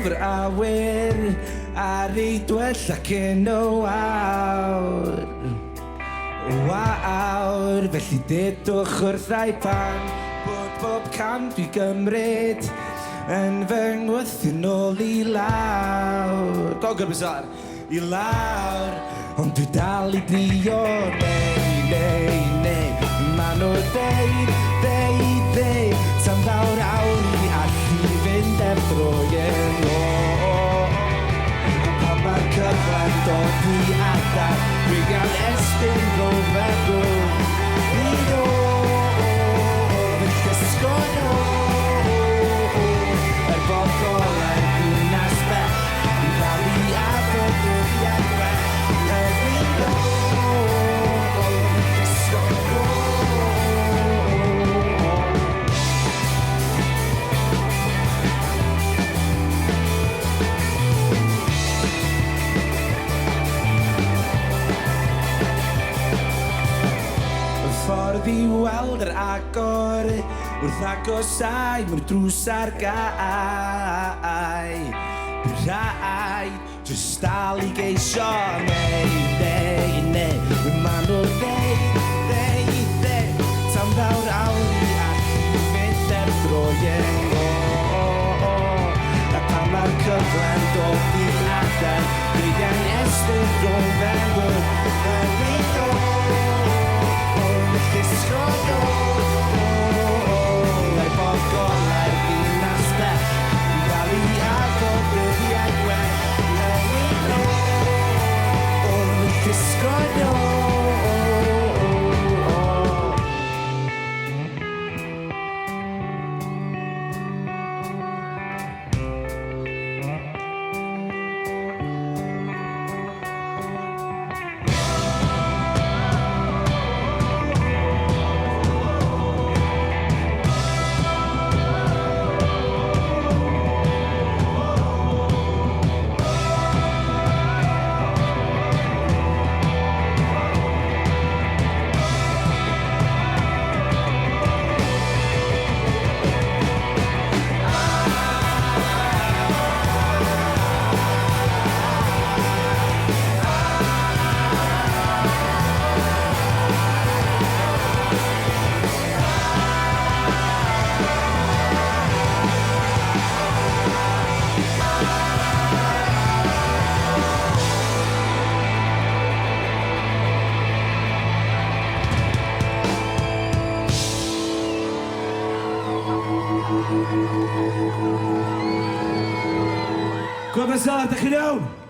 gyfer awyr a reidwell ac yn o awr. Wawr, felly dedwch wrthai pan bod bob cam dwi gymryd yn fy ngwythu nôl i lawr. Gwobrau'r Selar. I lawr, ond dwi dal i drio neu ma' nhw deud tan ddawr awr i allu fynd drwy'n ôl. Pan mae'r cyfan dod i adar, dwi gan estyn ro feddwl i ôl fy llysgol bod golau ddinas bell i ddal i afod dyddiad gwell i ôl fy llysgol ffordd i weld yr agor wrth agosau mae'r drws ar gau. Bydd rhaid jyst dal i geisio neu ma' nhw deud tan ddawr awr i allu fynd drwy'n ôl. A pan mae'r cyfle'n dod i adar, dwi gan estyn rhwng feddwl golau'r ddinas bell i ddal i afod dyddiad gwell o'r llysgol Gwobrau'r Selar, dach chi'n iawn?